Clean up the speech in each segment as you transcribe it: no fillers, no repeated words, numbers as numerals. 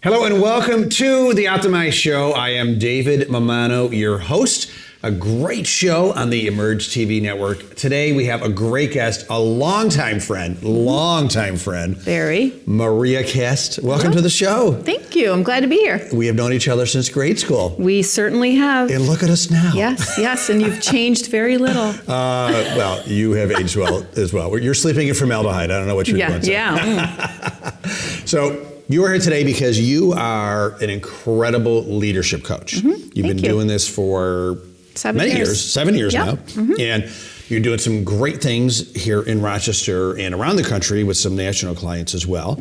Hello and welcome to the Optimize Show. I am David Mamano, your host. A great show on the Emerge TV network. Today we have a great guest, a longtime friend, Very. Maria Kast. Welcome to the show. Thank you. I'm glad to be here. We have known each other since grade school. We certainly have. And look at us now. Yes, and you've changed very little. Well, you have aged well as well. You're sleeping in formaldehyde. I don't know what you're doing. Yeah. So you are here today because you are an incredible leadership coach. You've been doing this for 7 years. 7 years now. And you're doing some great things here in Rochester and around the country with some national clients as well.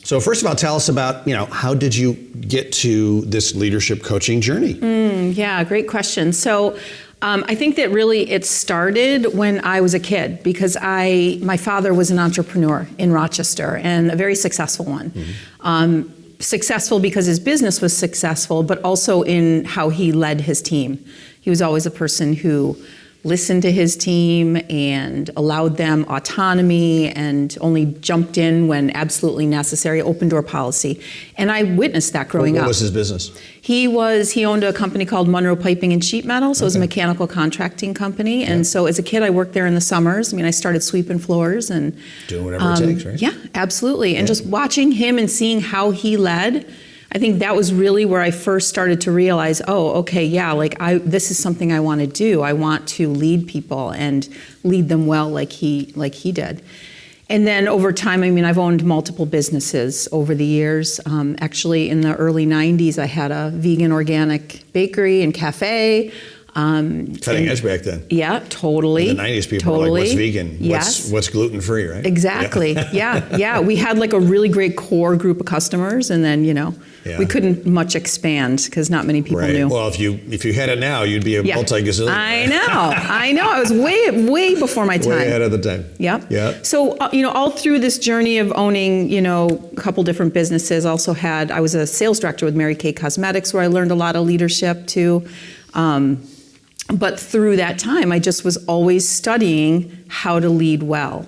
So first of all, tell us about, how did you get to this leadership coaching journey? Yeah, great question. So I think that really it started when I was a kid because my father was an entrepreneur in Rochester and a very successful one. Successful because his business was successful, but also in how he led his team. He was always a person who listened to his team and allowed them autonomy and only jumped in when absolutely necessary, open door policy. And I witnessed that growing up. What was his business? He owned a company called Monroe Piping and Sheet Metal, so it was a mechanical contracting company. And so as a kid, I worked there in the summers. I started sweeping floors and doing whatever it takes, right? Yeah, absolutely. And just watching him and seeing how he led, I think that was really where I first started to realize, this is something I want to do. I want to lead people and lead them well like he did. And then over time, I've owned multiple businesses over the years. Actually, in the early 90s, I had a vegan organic bakery and cafe. Cutting edge back then. Yeah, totally. In the 90s, people were like, what's vegan? Yes. What's gluten-free, right? Exactly. Yeah. We had like a really great core group of customers, and then, we couldn't much expand because not many people knew. Well, if you had it now, you'd be a multi-gazillion. I know. I was way before my time. Way ahead of the time. Yep. Yeah. So, all through this journey of owning, a couple different businesses, I was a sales director with Maria Kast, where I learned a lot of leadership too. But through that time, I just was always studying how to lead well.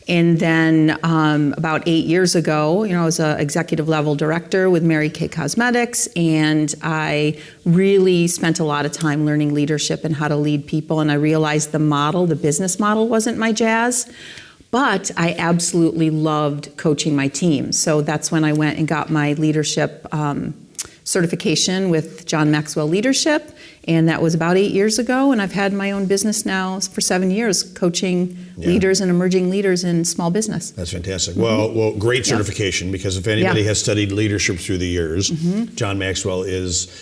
And then about 8 years ago, I was an executive level director with Maria Kast, and I really spent a lot of time learning leadership and how to lead people. And I realized the business model wasn't my jazz, but I absolutely loved coaching my team. So that's when I went and got my leadership certification with John Maxwell Leadership. And that was about 8 years ago, and I've had my own business now for 7 years, coaching leaders and emerging leaders in small business. That's fantastic. Well, great certification, because if anybody has studied leadership through the years, John Maxwell is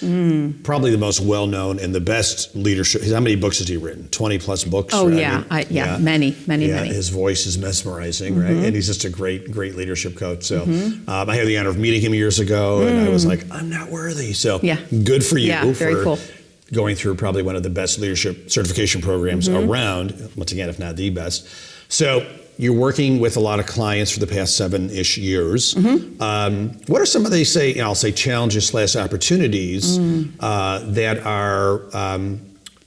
probably the most well-known and the best leadership. How many books has he written? 20 plus books? Oh, right? Many. His voice is mesmerizing, right? And he's just a great leadership coach. So I had the honor of meeting him years ago, and I was like, I'm not worthy. So good for you. Yeah, very cool. Going through probably one of the best leadership certification programs around, once again, if not the best. So you're working with a lot of clients for the past 7-ish years. What are some of I'll say challenges / opportunities that are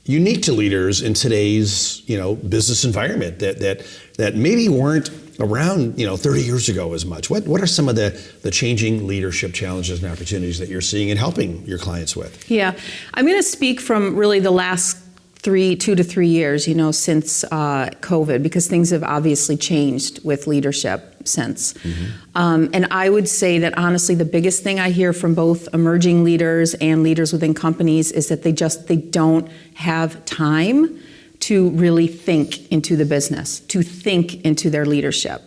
unique to leaders in today's business environment that maybe weren't around 30 years ago as much? What are some of the changing leadership challenges and opportunities that you're seeing and helping your clients with? Yeah, I'm going to speak from really the last 2 to 3 years, since COVID, because things have obviously changed with leadership since. And I would say that honestly, the biggest thing I hear from both emerging leaders and leaders within companies is that they don't have time to really think into the business, to think into their leadership.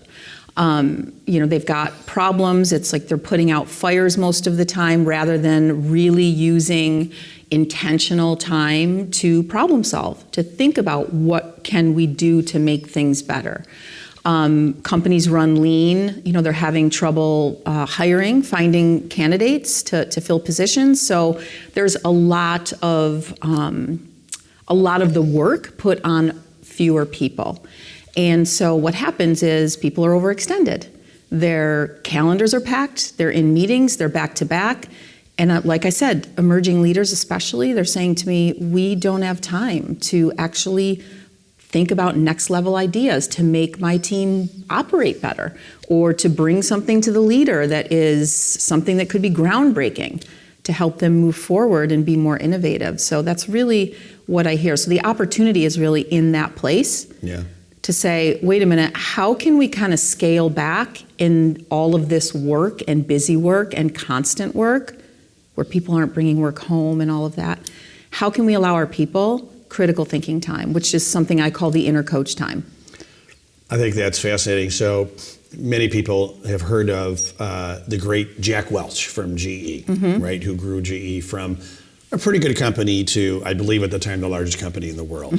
They've got problems. It's like they're putting out fires most of the time rather than really using intentional time to problem solve, to think about what can we do to make things better. Companies run lean. They're having trouble finding candidates to fill positions. So there's a lot of the work put on fewer people. And so what happens is people are overextended. Their calendars are packed, they're in meetings, they're back to back. And like I said, emerging leaders especially, they're saying to me, we don't have time to actually think about next level ideas to make my team operate better, or to bring something to the leader that is something that could be groundbreaking to help them move forward and be more innovative. So that's really what I hear. So the opportunity is really in that place. Yeah. To say, wait a minute, how can we kind of scale back in all of this work and busy work and constant work where people aren't bringing work home and all of that? How can we allow our people critical thinking time, which is something I call the inner coach time? I think that's fascinating. So many people have heard of the great Jack Welch from GE, right? Who grew GE from a pretty good company to, I believe at the time, the largest company in the world.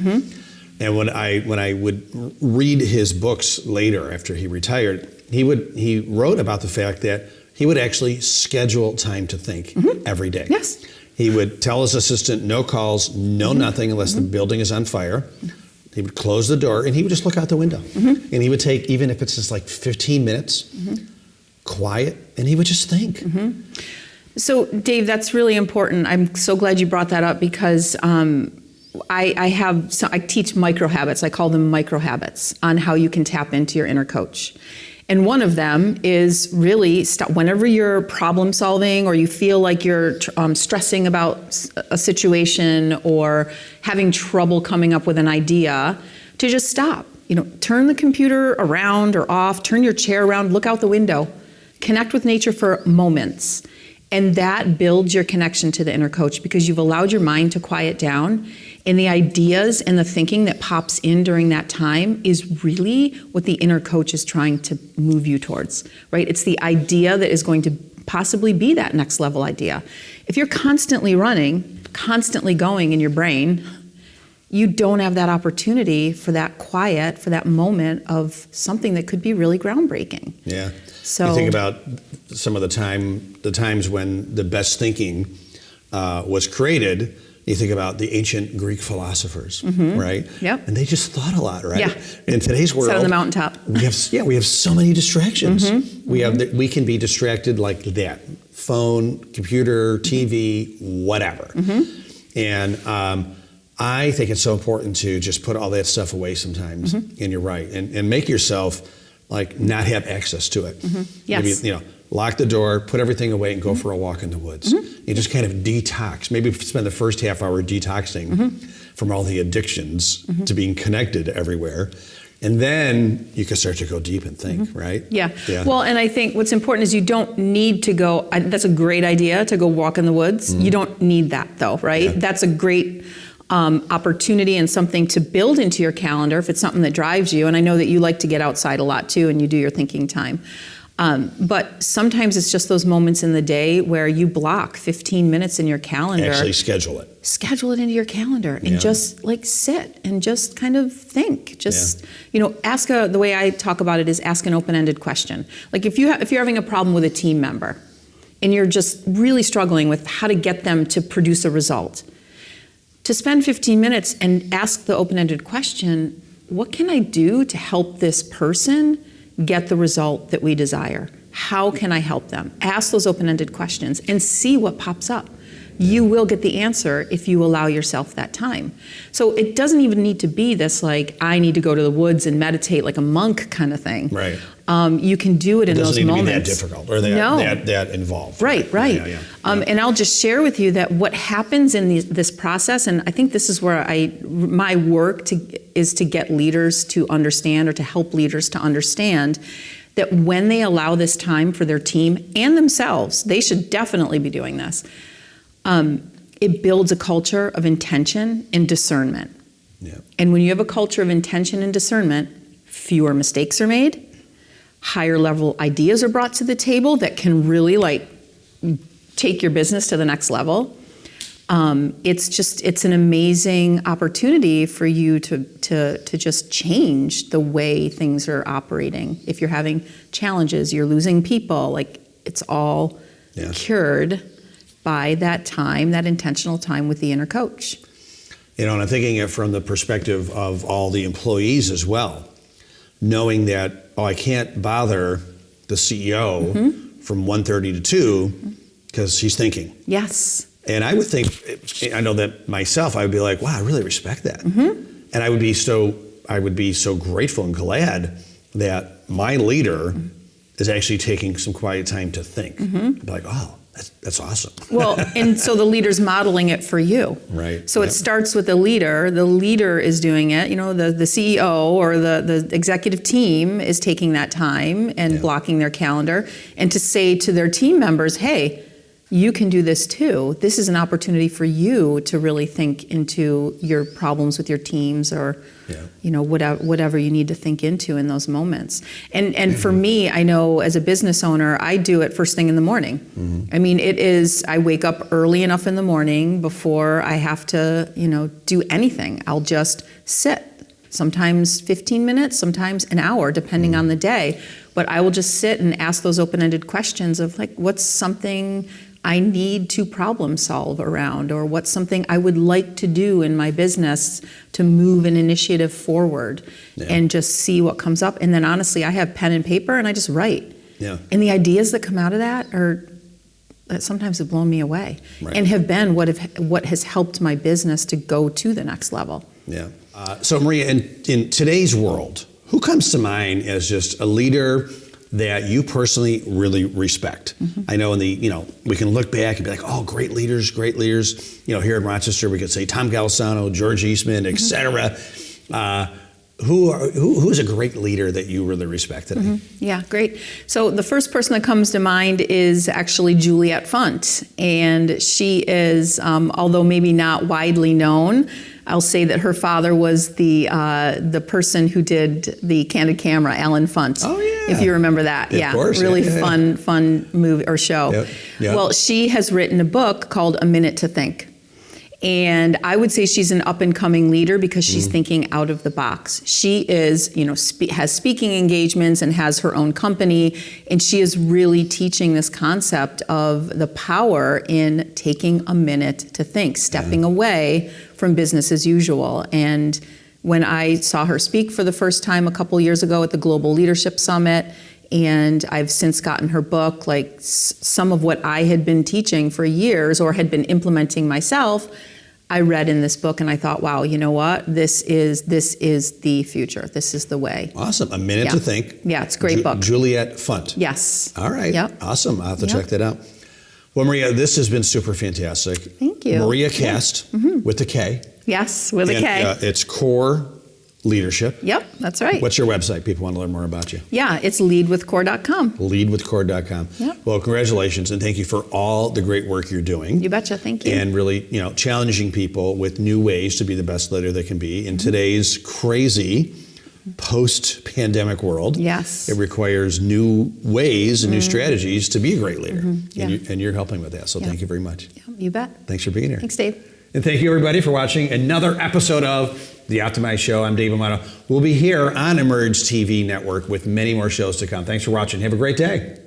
And when I would read his books later after he retired, he wrote about the fact that he would actually schedule time to think every day. Yes. He would tell his assistant, no calls, no nothing unless the building is on fire. He would close the door and he would just look out the window. And he would take, even if it's just like 15 minutes, quiet, and he would just think. So Dave, that's really important. I'm so glad you brought that up because I teach micro habits. I call them micro habits on how you can tap into your inner coach. And one of them is really whenever you're problem solving or you feel like you're stressing about a situation or having trouble coming up with an idea, to just stop. Turn the computer around or off, turn your chair around, look out the window, connect with nature for moments. And that builds your connection to the inner coach because you've allowed your mind to quiet down. And the ideas and the thinking that pops in during that time is really what the inner coach is trying to move you towards, right? It's the idea that is going to possibly be that next level idea. If you're constantly running, constantly going in your brain, you don't have that opportunity for that quiet, for that moment of something that could be really groundbreaking. Yeah. So you think about some of the times when the best thinking was created. You think about the ancient Greek philosophers, right? Yep. And they just thought a lot, right? Yeah. In today's world, Sit on the mountaintop. we have so many distractions. We can be distracted like that: phone, computer, TV, whatever. And I think it's so important to just put all that stuff away sometimes. And you're right, and make yourself like not have access to it. Yes. Maybe, lock the door, put everything away, and go for a walk in the woods. You just kind of detox. Maybe spend the first half hour detoxing from all the addictions to being connected everywhere. And then you can start to go deep and think, right? Yeah. Well, and I think what's important is you don't need to go, that's a great idea to go walk in the woods. You don't need that though, right? Yeah. That's a great opportunity and something to build into your calendar if it's something that drives you. And I know that you like to get outside a lot too and you do your thinking time. But sometimes it's just those moments in the day where you block 15 minutes in your calendar. Actually schedule it. Schedule it into your calendar and just like sit and just kind of think. Just, ask the way I talk about it is ask an open-ended question. Like if you're having a problem with a team member and you're just really struggling with how to get them to produce a result, to spend 15 minutes and ask the open-ended question, what can I do to help this person get the result that we desire? How can I help them? Ask those open-ended questions and see what pops up. You will get the answer if you allow yourself that time. So it doesn't even need to be this like, I need to go to the woods and meditate like a monk kind of thing. Right. You can do it in those moments. It doesn't need to be that difficult or that involved. Right. Yeah. And I'll just share with you that what happens in this process, and I think this is where my work is to get leaders to understand or to help leaders to understand that when they allow this time for their team and themselves, they should definitely be doing this. It builds a culture of intention and discernment. Yeah. And when you have a culture of intention and discernment, fewer mistakes are made, higher level ideas are brought to the table that can really take your business to the next level. It's an amazing opportunity for you to just change the way things are operating. If you're having challenges, you're losing people, it's all cured by that time, that intentional time with the inner coach. And I'm thinking it from the perspective of all the employees as well, knowing that, I can't bother the CEO from 1:30 to 2 because he's thinking. Yes. And I would think, I know that myself, I would be like, wow, I really respect that. And I would be so I would be so grateful and glad that my leader is actually taking some quiet time to think. Be like, oh, that's awesome. Well, and so the leader's modeling it for you. Right. So it starts with the leader. The leader is doing it. You know, the CEO or the executive team is taking that time and blocking their calendar, and to say to their team members, hey, you can do this too. This is an opportunity for you to really think into your problems with your teams, or you know, whatever you need to think into in those moments. And for me, I know as a business owner, I do it first thing in the morning. I mean, I wake up early enough in the morning before I have to, you know, do anything. I'll just sit. Sometimes 15 minutes, sometimes an hour, depending on the day. But I will just sit and ask those open-ended questions of like, what's something I need to problem solve around, or what's something I would like to do in my business to move an initiative forward, and just see what comes up. And then honestly, I have pen and paper and I just write. And the ideas that come out of that sometimes have blown me away, and have been what has helped my business to go to the next level. So Maria, in today's world, who comes to mind as just a leader that you personally really respect? I know we can look back and be like, oh, great leaders. You know, here in Rochester, we could say Tom Golisano, George Eastman, et cetera. Who's a great leader that you really respect today? Yeah, great. So the first person that comes to mind is actually Juliet Funt. And she is, although maybe not widely known, I'll say that her father was the person who did the Candid Camera, Alan Funt. Oh, yeah. If you remember that. Of course. Really fun movie or show. Well, she has written a book called A Minute to Think. And I would say she's an up-and-coming leader because she's thinking out of the box. She is, you know, has speaking engagements and has her own company, and she is really teaching this concept of the power in taking a minute to think, stepping away from business as usual. And when I saw her speak for the first time a couple years ago at the Global Leadership Summit, and I've since gotten her book, like some of what I had been teaching for years or had been implementing myself, I read in this book and I thought, wow, you know what? This is the future. This is the way. Awesome. A Minute to Think. Yeah, it's a great book. Juliet Funt. Yes. All right. Awesome. I'll have to check that out. Well, Maria, this has been super fantastic. Thank you. Maria Kast with the K. Yes, with a K. It's Core Leadership. Yep, that's right. What's your website? People want to learn more about you. Yeah, it's leadwithcore.com. Leadwithcore.com. Yep. Well, congratulations, and thank you for all the great work you're doing. You betcha. Thank you. And really, you know, challenging people with new ways to be the best leader they can be in today's crazy post-pandemic world. Yes. It requires new ways and new strategies to be a great leader. And you're helping with that. So thank you very much. Yeah, you bet. Thanks for being here. Thanks, Dave. And thank you, everybody, for watching another episode of The Optimized Show. I'm Dave Amato. We'll be here on Emerge TV Network with many more shows to come. Thanks for watching. Have a great day.